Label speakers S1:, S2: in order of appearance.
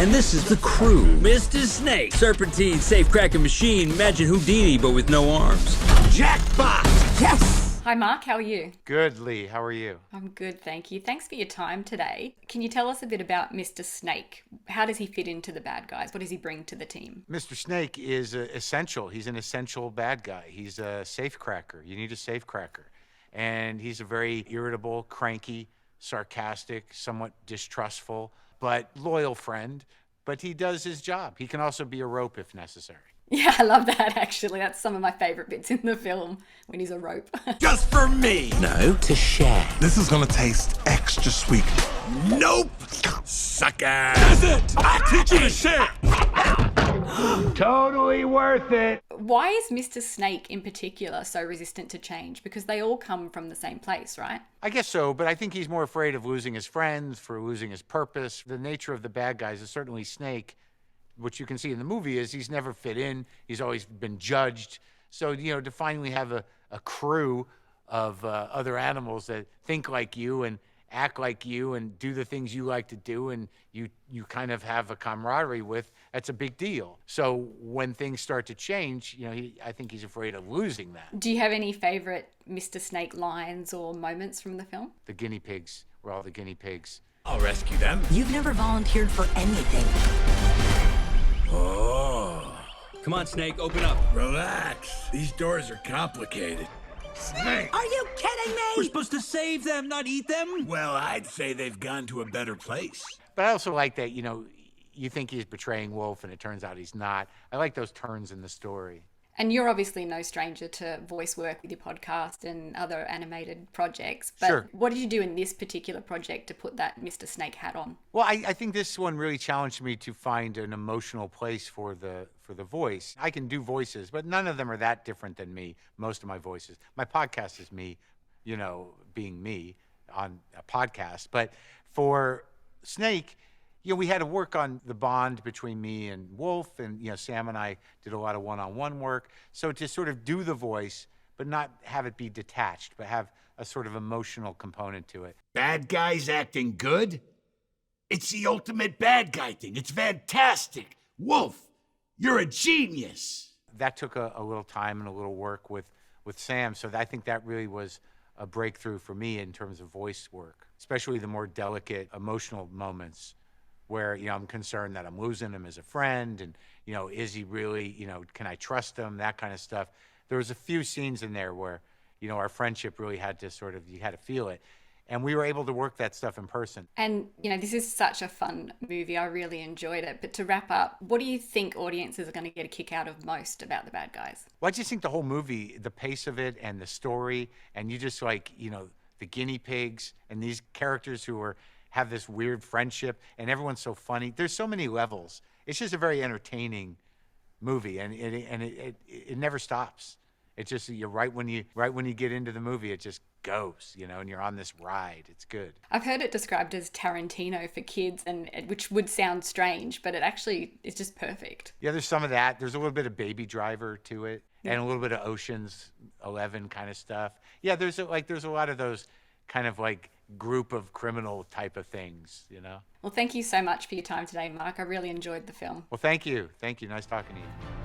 S1: And this is the crew. Mr. Snake, Serpentine, safe-cracking machine, imagine Houdini but with no arms. Jackpot! Yes!
S2: Hi Mark, how are you?
S3: Good, Leigh. How are you?
S2: I'm good, thank you. Thanks for your time today. Can you tell us a bit about Mr. Snake? How does he fit into the bad guys? What does he bring to the team?
S3: Mr. Snake is essential. He's an essential bad guy. He's a safecracker. You need a safecracker. And he's a very irritable, cranky, sarcastic, somewhat distrustful, but loyal friend. But he does his job. He can also be a rope if necessary.
S2: Yeah, I love that actually. That's some of my favourite bits in the film, when he's a rope.
S1: Just for me! No, to share.
S4: This is gonna taste extra sweet.
S1: Nope! Sucker! That's it! I teach you to share!
S3: Totally worth it.
S2: Why is Mr. Snake in particular so resistant to change? Because they all come from the same place, right?
S3: I guess so, but I think he's more afraid of losing his friends, for losing his purpose. The nature of the bad guys is certainly Snake. What you can see in the movie is he's never fit in. He's always been judged. So, to finally have a crew of other animals that think like you and act like you and do the things you like to do and you kind of have a camaraderie with, that's a big deal. So when things start to change, I think he's afraid of losing that.
S2: Do you have any favourite Mr. Snake lines or moments from the film?
S3: The guinea pigs. We're all the guinea pigs.
S1: I'll rescue them.
S5: You've never volunteered for anything.
S1: Oh. Come on, Snake, open up.
S6: Relax. These doors are complicated.
S1: Snake!
S5: Are you kidding me?
S1: We're supposed to save them, not eat them?
S6: Well, I'd say they've gone to a better place.
S3: But I also like that, you think he's betraying Wolf and it turns out he's not. I like those turns in the story.
S2: And you're obviously no stranger to voice work with your podcast and other animated projects. But
S3: Sure.
S2: What did you do in this particular project to put that Mr. Snake hat on?
S3: Well, I think this one really challenged me to find an emotional place for the voice. I can do voices, but none of them are that different than me, most of my voices. My podcast is me, being me on a podcast. But for Snake, we had to work on the bond between me and Wolf, and Sam and I did a lot of one-on-one work. So to sort of do the voice, but not have it be detached, but have a sort of emotional component to it.
S6: Bad guys acting good? It's the ultimate bad guy thing. It's fantastic. Wolf, you're a genius.
S3: That took a little time and a little work with Sam. So I think that really was a breakthrough for me in terms of voice work, especially the more delicate emotional moments where, I'm concerned that I'm losing him as a friend and, is he really, can I trust him, that kind of stuff. There was a few scenes in there where, our friendship really had to you had to feel it. And we were able to work that stuff in person.
S2: And, this is such a fun movie. I really enjoyed it. But to wrap up, what do you think audiences are going to get a kick out of most about the bad guys?
S3: Well, I just think the whole movie, the pace of it and the story, and you just the guinea pigs and these characters who have this weird friendship, and everyone's so funny. There's so many levels. It's just a very entertaining movie, and it never stops. It's just right when you get into the movie, it just goes, and you're on this ride. It's good.
S2: I've heard it described as Tarantino for kids, and which would sound strange, but it actually is just perfect.
S3: Yeah, there's some of that. There's a little bit of Baby Driver to it, and a little bit of Ocean's 11 kind of stuff. Yeah, there's a lot of those kind of group of criminal type of things,
S2: Well, thank you so much for your time today, Mark. I really enjoyed the film.
S3: Well, thank you. Nice talking to you.